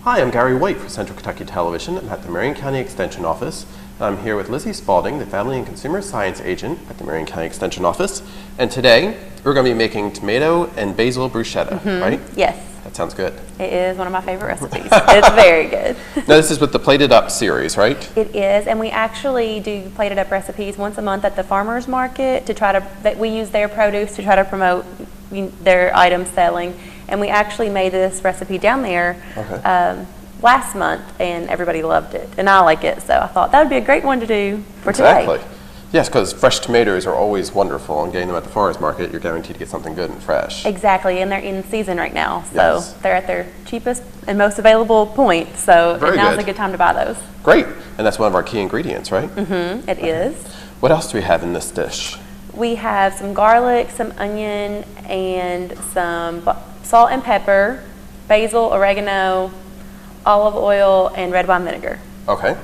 Hi, I'm Gary White for Central Kentucky Television. I'm at the Marion County Extension Office. I'm here with Lizzie Spalding, the Family and Consumer Science Agent at the Marion County Extension Office. And today, we're going to be making tomato and basil bruschetta, right? Yes. That sounds good. It is one of my favorite recipes. It's very good. Now, this is with the Plated Up series, right? It is, and we actually do plated up recipes once a month at the farmers market to try to, we use their produce to try to promote their items selling. And we actually made this recipe down there last month, and everybody loved it. And I like it, so I thought that would be a great one to do for today. Yes, because fresh tomatoes are always wonderful, and getting them at the farmers market, you're guaranteed to get something good and fresh. Exactly, and they're in season right now, so they're at their cheapest and most available point, so now's a good time to buy those. Great, and that's one of our key ingredients, right? Mm-hmm, it is. What else do we have in this dish? We have some garlic, some onion, and some salt and pepper, basil, oregano, olive oil, and red wine vinegar. Okay.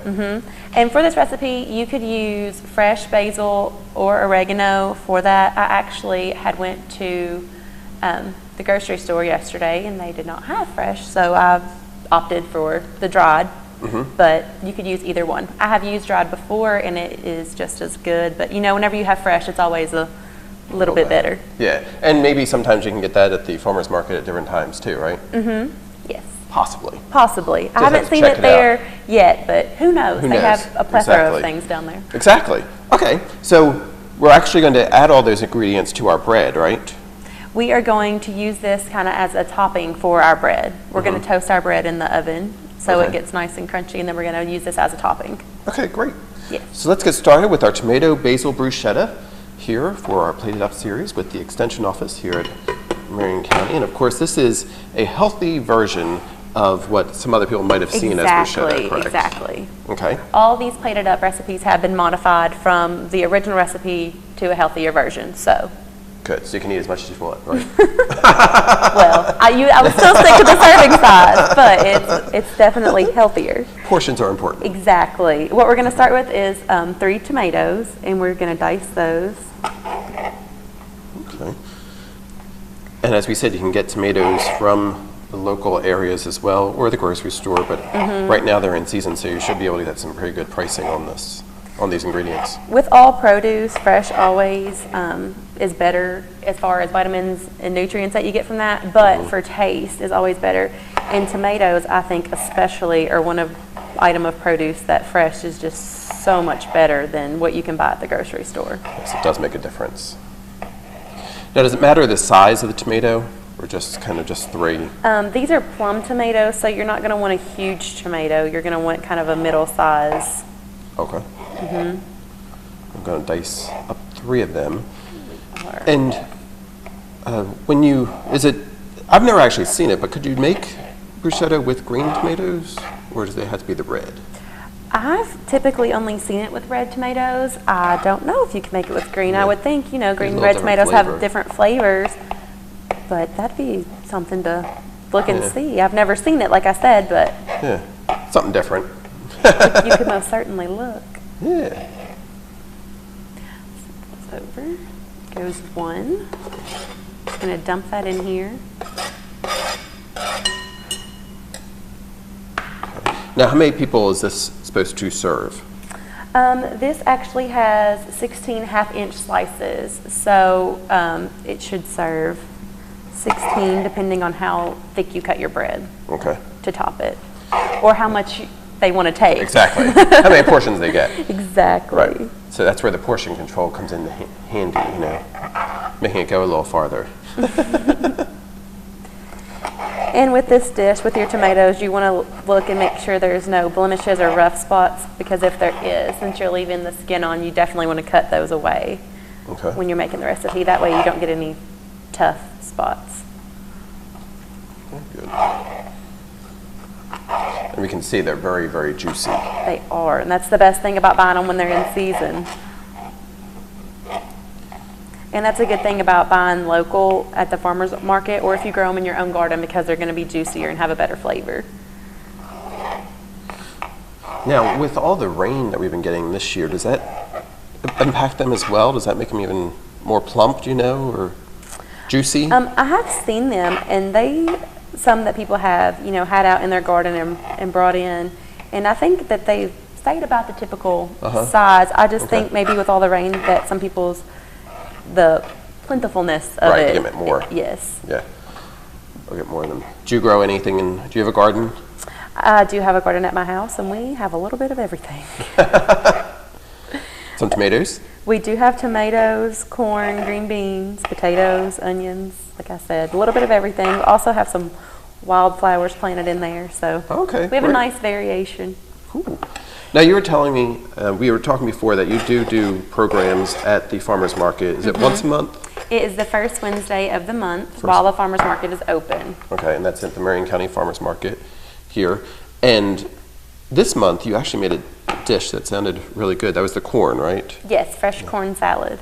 And for this recipe, you could use fresh basil or oregano for that. I actually had went to the grocery store yesterday, and they did not have fresh, so I've opted for the dried. But you could use either one. I have used dried before, and it is just as good. But you know, whenever you have fresh, it's always a little bit better. Yeah, and maybe sometimes you can get that at the farmers market at different times too, right? Yes. Possibly. Possibly. I haven't seen it there yet, but who knows? They have a plethora of things down there. Exactly. Okay, so we're actually going to add all those ingredients to our bread, right? We are going to use this kind of as a topping for our bread. We're going to toast our bread in the oven so it gets nice and crunchy, and then we're going to use this as a topping. Okay, great. Yes. So let's get started with our tomato basil bruschetta here for our Plated Up series with the Extension Office here at Marion County. And of course, this is a healthy version of what some other people might have seen as bruschetta, correct? Exactly. Okay. All these plated up recipes have been modified from the original recipe to a healthier version, so. Good, so you can eat as much as you want, right? Well, I would still stick to the serving size, but it's definitely healthier. Portions are important. Exactly. What we're going to start with is 3 tomatoes, and we're going to dice those. Okay. And as we said, you can get tomatoes from the local areas as well, or the grocery store, but right now they're in season, so you should be able to get some pretty good pricing on these ingredients. With all produce, fresh always is better as far as vitamins and nutrients that you get from that, but for taste is always better. And tomatoes, I think especially, are one item of produce that fresh is just so much better than what you can buy at the grocery store. Yes, it does make a difference. Now, does it matter the size of the tomato, or just kind of just 3? These are plum tomatoes, so you're not going to want a huge tomato. You're going to want kind of a middle size. Okay. I'm going to dice up 3 of them. And I've never actually seen it, but could you make bruschetta with green tomatoes, or does it have to be the red? I've typically only seen it with red tomatoes. I don't know if you can make it with green. I would think, green and red tomatoes have different flavors, but that'd be something to look and see. I've never seen it, like I said, but yeah, something different. You could most certainly look. Yeah. Over goes 1. Just going to dump that in here. Now, how many people is this supposed to serve? This actually has 16 half-inch slices, so it should serve 16 depending on how thick you cut your bread to top it, or how much they want to take. Exactly. How many portions they get. Exactly. Right. So that's where the portion control comes in handy, making it go a little farther. And with this dish, with your tomatoes, you want to look and make sure there's no blemishes or rough spots, because if there is, since you're leaving the skin on, you definitely want to cut those away when you're making the recipe. That way you don't get any tough spots. Good. And we can see they're very, very juicy. They are, and that's the best thing about buying them when they're in season. And that's a good thing about buying local at the farmer's market, or if you grow them in your own garden, because they're going to be juicier and have a better flavor. Now, with all the rain that we've been getting this year, does that impact them as well? Does that make them even more plump, or juicy? I have seen them, and they some that people have, you know, had out in their garden and brought in. And I think that they stayed about the typical size. I just think maybe with all the rain that some people's, the plentifulness of right, it. you get more. Yes. Yeah. I'll get more of them. Do you grow anything do you have a garden? I do have a garden at my house, and we have a little bit of everything. Some tomatoes? We do have tomatoes, corn, green beans, potatoes, onions, like I said, a little bit of everything. We also have some wildflowers planted in there, so we have a nice variation. Cool. Now you were telling me, we were talking before that you do programs at the farmer's market. Is it once a month? It is the first Wednesday of the month while the farmer's market is open. Okay, and that's at the Marion County Farmer's Market here. And this month you actually made a dish that sounded really good. That was the corn, right? Yes, fresh corn salad.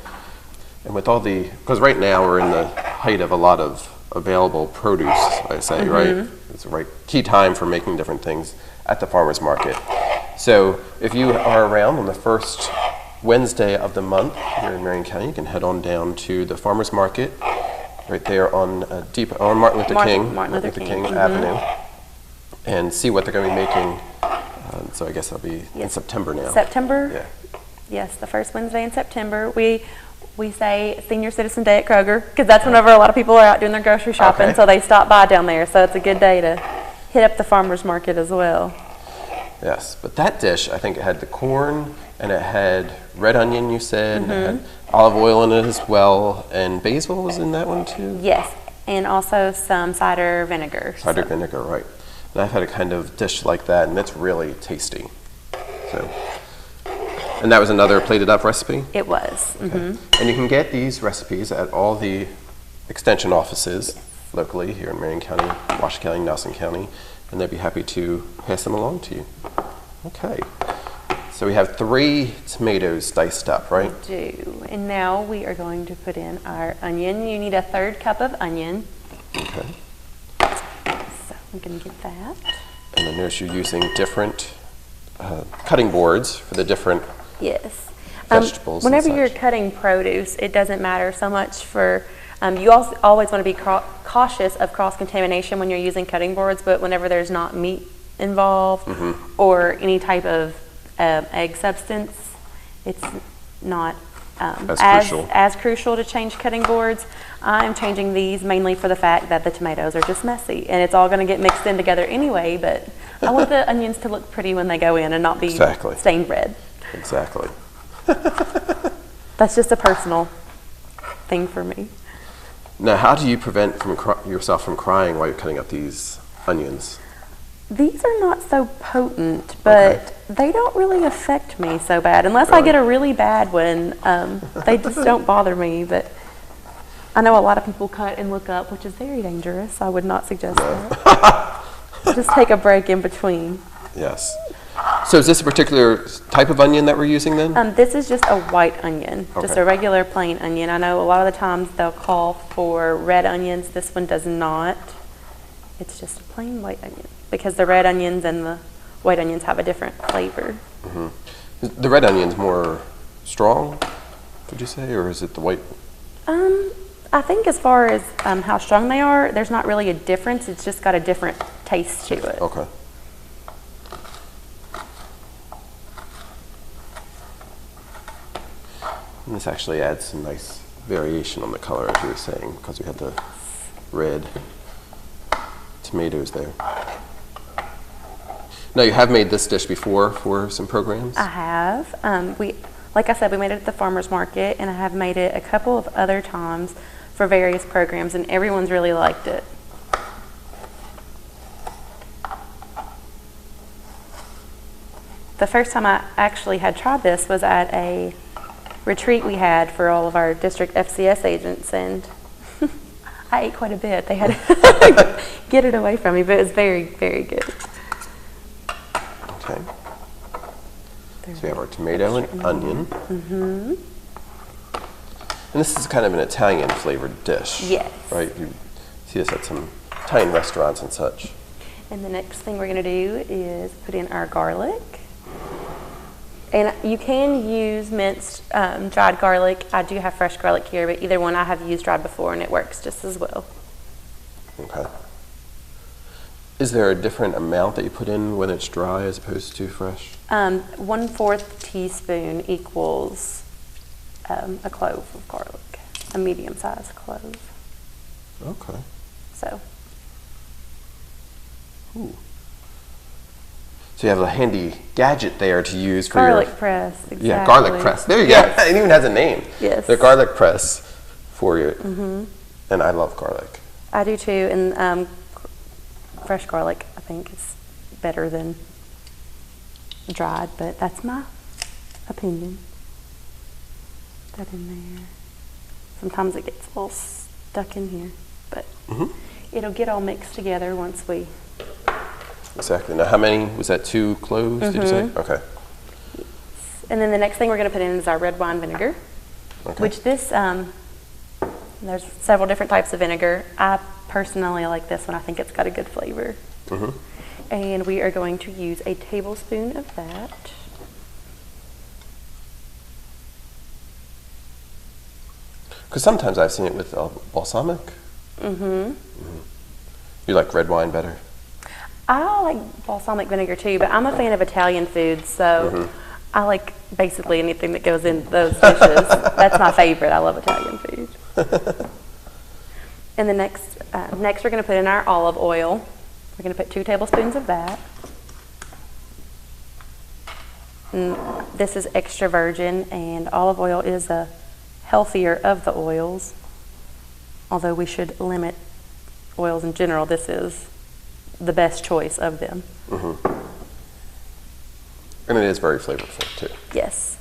And with all because right now we're in the height of a lot of available produce, I say, right? It's the right key time for making different things at the farmer's market. So if you are around on the first Wednesday of the month here in Marion County, you can head on down to the farmer's market right there on Martin Luther King Avenue, and see what they're going to be making. So I guess that'll be in September now. September? Yeah. Yes, the first Wednesday in September. We say Senior Citizen Day at Kroger, because that's whenever a lot of people are out doing their grocery shopping, so they stop by down there. So it's a good day to hit up the farmer's market as well. Yes, but that dish, I think it had the corn, and it had red onion, you said, and it had olive oil in it as well, and basil was in that one too? Yes, and also some cider vinegar. Cider vinegar, right. And I've had a kind of dish like that, and it's really tasty. So, and that was another plated up recipe? It was. Okay. And you can get these recipes at all the extension offices locally here in Marion County, Washington County, Nelson County, and they'd be happy to pass them along to you. Okay. So we have 3 tomatoes diced up, right? We do. And now we are going to put in our onion. You need a 1/3 cup of onion. Okay. So I'm going to get that. And then notice you're using different cutting boards for the different vegetables. Whenever you're cutting produce, it doesn't matter so much for, you also always want to be cautious of cross-contamination when you're using cutting boards, but whenever there's not meat involved or any type of egg substance, it's not as crucial to change cutting boards. I'm changing these mainly for the fact that the tomatoes are just messy, and it's all going to get mixed in together anyway, but I want the onions to look pretty when they go in and not be stained red. Exactly. That's just a personal thing for me. Now, how do you prevent yourself from crying while you're cutting up these onions? These are not so potent, but they don't really affect me so bad. Unless I get a really bad one, they just don't bother me. But I know a lot of people cut and look up, which is very dangerous. I would not suggest that. Just take a break in between. Yes. So is this a particular type of onion that we're using then? This is just a white onion, just a regular plain onion. I know a lot of the times they'll call for red onions. This one does not. It's just a plain white onion because the red onions and the white onions have a different flavor. The red onion's more strong, would you say, or is it the white? I think as far as how strong they are, there's not really a difference. It's just got a different taste to it. Okay. And this actually adds some nice variation on the color, as you were saying, because we had the red tomatoes there. Now, you have made this dish before for some programs? I have. Like I said, we made it at the farmer's market, and I have made it a couple of other times for various programs, and everyone's really liked it. The first time I actually had tried this was at a retreat we had for all of our district FCS agents, and I ate quite a bit. They had to get it away from me, but it was very, very good. Okay. So we have our tomato and onion. And this is kind of an Italian flavored dish. Yes. Right? You see this at some Italian restaurants and such. And the next thing we're going to do is put in our garlic. And you can use minced dried garlic. I do have fresh garlic here, but either one I have used dried before, and it works just as well. Okay. Is there a different amount that you put in when it's dry as opposed to fresh? 1/4 teaspoon equals a clove of garlic, a medium-sized clove. Okay. So. Ooh. So you have a handy gadget there to use for garlic press, exactly. Yeah, garlic press. There you go. It even has a name. Yes. The garlic press for you. And I love garlic. I do too, and fresh garlic I think is better than dried, but that's my opinion. Put that in there. Sometimes it gets a little stuck in here, but it'll get all mixed together once we... Exactly. Now how many, was that 2 cloves, did you say? Okay. And then the next thing we're going to put in is our red wine vinegar, which this, there's several different types of vinegar. I personally like this one. I think it's got a good flavor. And we are going to use a tablespoon of that. Because sometimes I've seen it with balsamic. You like red wine better? I like balsamic vinegar too, but I'm a fan of Italian food, so I like basically anything that goes in those dishes. That's my favorite. I love Italian food. And the next we're going to put in our olive oil. We're going to put 2 tablespoons of that. And this is extra virgin, and olive oil is the healthier of the oils. Although we should limit oils in general, this is the best choice of them. And it is very flavorful too. Yes.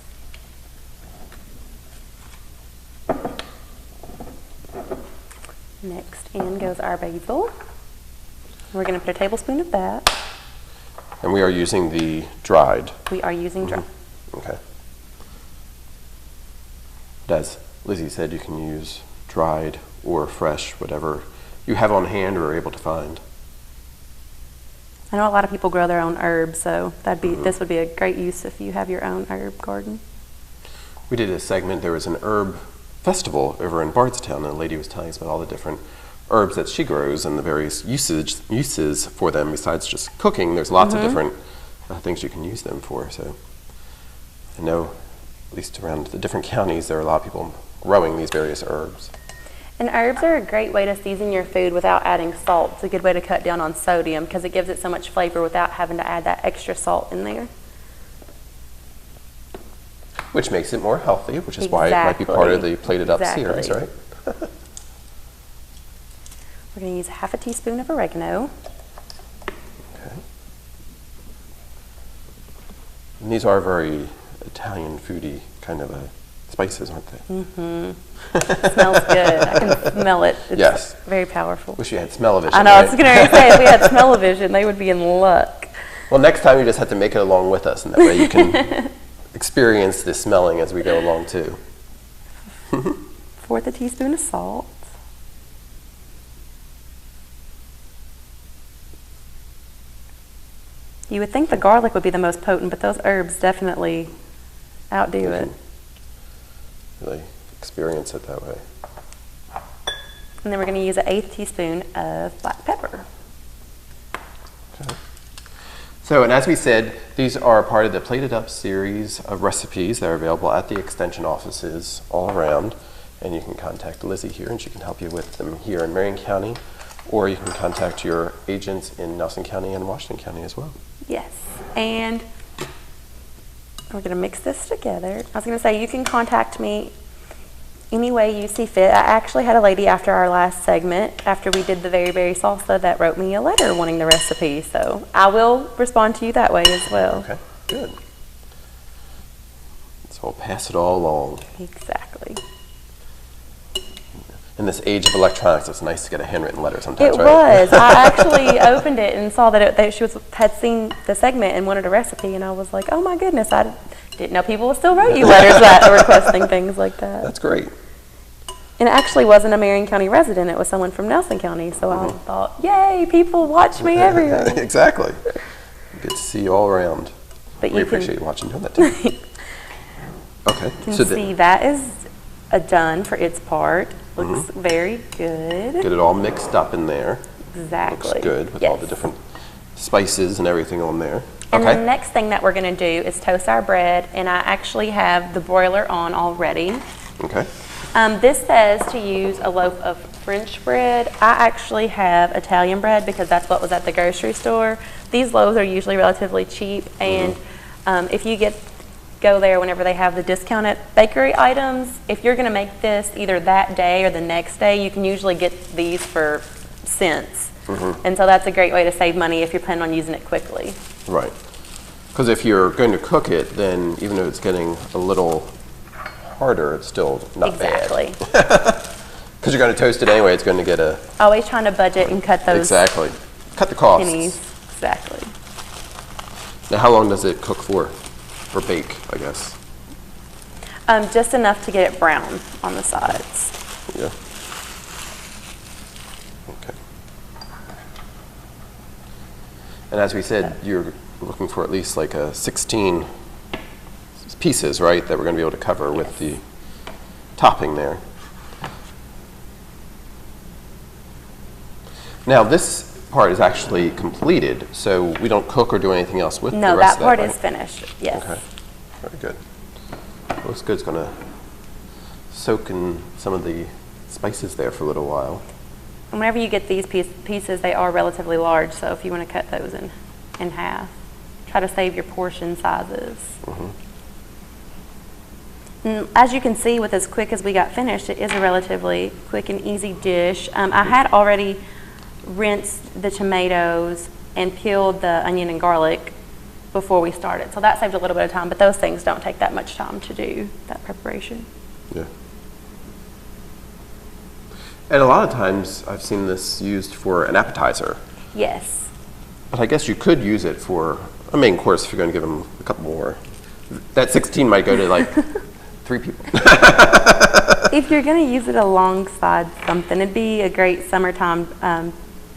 Next in goes our basil. We're going to put a tablespoon of that. And we are using the dried. We are using dry. Okay. But as Lizzie said, you can use dried or fresh, whatever you have on hand or are able to find. I know a lot of people grow their own herbs, so that'd be this would be a great use if you have your own herb garden. We did a segment, there was an herb festival over in Bardstown, and a lady was telling us about all the different herbs that she grows and the various uses for them besides just cooking. There's lots of different things you can use them for. So I know, at least around the different counties, there are a lot of people growing these various herbs. And herbs are a great way to season your food without adding salt. It's a good way to cut down on sodium because it gives it so much flavor without having to add that extra salt in there. Which makes it more healthy, which is why it might be part of the Plated Up series, right? We're going to use 1/2 teaspoon of oregano. Okay. And these are very Italian foodie kind of spices, aren't they? It smells good. I can smell it. It's very powerful. Wish you had smell-o-vision. I know, right? I was going to say, if we had smell-o-vision, they would be in luck. Well, next time you just have to make it along with us, and that way you can experience the smelling as we go along too. 1/4 teaspoon of salt. You would think the garlic would be the most potent, but those herbs definitely outdo it. Really experience it that way. And then we're going to use 1/8 teaspoon of black pepper. Okay. So, and as we said, these are part of the Plated Up series of recipes that are available at the extension offices all around. And you can contact Lizzie here and she can help you with them here in Marion County, or you can contact your agents in Nelson County and Washington County as well. Yes, and we're going to mix this together. I was going to say, you can contact me any way you see fit. I actually had a lady after our last segment, after we did the very berry salsa, that wrote me a letter wanting the recipe. So I will respond to you that way as well. Okay, good. So we'll pass it all along. Exactly. In this age of electronics, it's nice to get a handwritten letter sometimes, It right? was. I actually opened it and saw that she had seen the segment and wanted a recipe, and I was like, oh my goodness, I didn't know people would still write you letters that requesting things like that. That's great. And it actually wasn't a Marion County resident, it was someone from Nelson County, so I thought, yay, people watch me everywhere. Exactly. Good to see you all around. But We appreciate you watching doing that too. Okay. You can see that is done for its part. Looks very good. Get it all mixed up in there. Exactly. Looks good with all the different spices and everything on there. And Okay. the next thing that we're going to do is toast our bread, and I actually have the broiler on already. Okay. This says to use a loaf of French bread. I actually have Italian bread because that's what was at the grocery store. These loaves are usually relatively cheap, and if you go there whenever they have the discounted bakery items, if you're going to make this either that day or the next day, you can usually get these for cents. And so that's a great way to save money if you're planning on using it quickly. Right. Because if you're going to cook it, then even though it's getting a little harder, it's still not bad. Exactly. Because you're going to toast it anyway, it's going to get a... Always trying to budget and cut those Exactly. Cut the costs. pennies. Exactly. Now, how long does it cook for? Or bake, I guess. Just enough to get it brown on the sides. Yeah. Okay. And as we said, you're looking for at least like 16 pieces, right, that we're going to be able to cover with the topping there. Now, this part is actually completed, so we don't cook or do anything else with the No, rest that of part right? is finished. Yes. Okay, very good. Looks good. It's going to soak in some of the spices there for a little while. And whenever you get these pieces, they are relatively large, so if you want to cut those in half, try to save your portion sizes. And as you can see, with as quick as we got finished, it is a relatively quick and easy dish. I had already rinsed the tomatoes and peeled the onion and garlic before we started, so that saved a little bit of time, but those things don't take that much time to do, that preparation. Yeah. And a lot of times I've seen this used for an appetizer. Yes. But I guess you could use it for a main course if you're going to give them a couple more. That 16 might go to like 3 people. If you're going to use it alongside something, it'd be a great summertime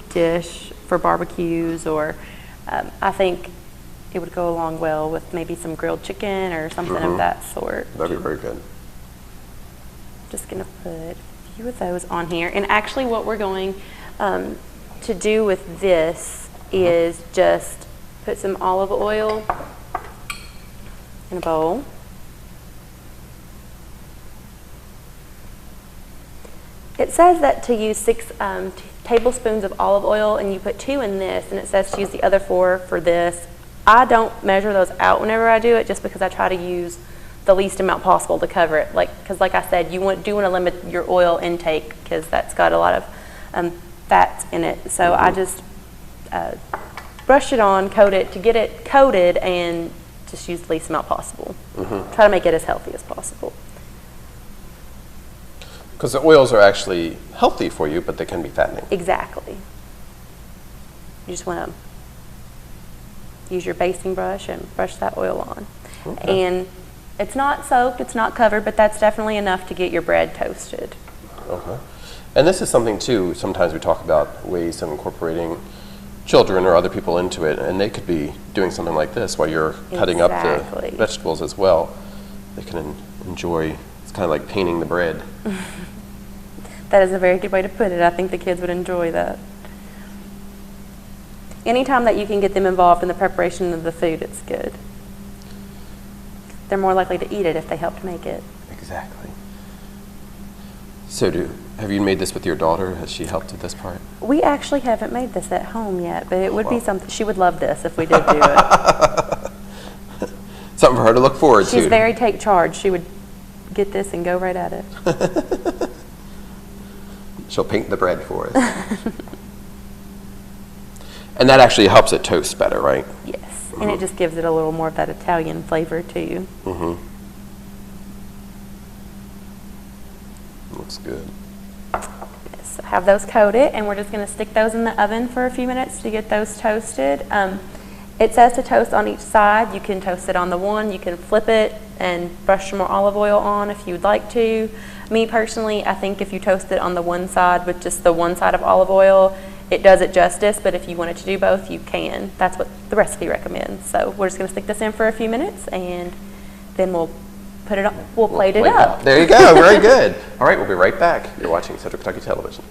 dish for barbecues, or I think it would go along well with maybe some grilled chicken or something of that sort. That'd be very good. Just going to put a few of those on here. And actually what we're going to do with this is just put some olive oil in a bowl. It says that to use 6 tablespoons of olive oil, and you put 2 in this, and it says to use the other 4 for this. I don't measure those out whenever I do it, just because I try to use the least amount possible to cover it. Because like I said, you want to limit your oil intake, because that's got a lot of fats in it. So I just brush it on, coat it to get it coated, and just use the least amount possible. Try to make it as healthy as possible. Because the oils are actually healthy for you, but they can be fattening. Exactly. You just want to use your basting brush and brush that oil on. Okay. And it's not soaked, it's not covered, but that's definitely enough to get your bread toasted. Okay. And this is something too, sometimes we talk about ways of incorporating children or other people into it, and they could be doing something like this while you're cutting up the vegetables as well. They can enjoy, it's kind of like painting the bread. That is a very good way to put it. I think the kids would enjoy that. Anytime that you can get them involved in the preparation of the food, it's good. They're more likely to eat it if they helped make it. Exactly. So have you made this with your daughter? Has she helped with this part? We actually haven't made this at home yet, but it would be something. She would love this if we did do it. Something for her to look forward to. She's very take charge. She would get this and go right at it. She'll paint the bread for us. And that actually helps it toast better, right? Yes, and it just gives it a little more of that Italian flavor too. Looks good. Yes, so have those coated, and we're just going to stick those in the oven for a few minutes to get those toasted. It says to toast on each side. You can toast it on the one. You can flip it and brush some more olive oil on if you'd like to. Me personally, I think if you toast it on the one side with just the one side of olive oil, it does it justice, but if you wanted to do both, you can. That's what the recipe recommends. So we're just going to stick this in for a few minutes, and then we'll put it on. We'll plate it up. There you go. Very good. All right, we'll be right back. You're watching Central Kentucky Television.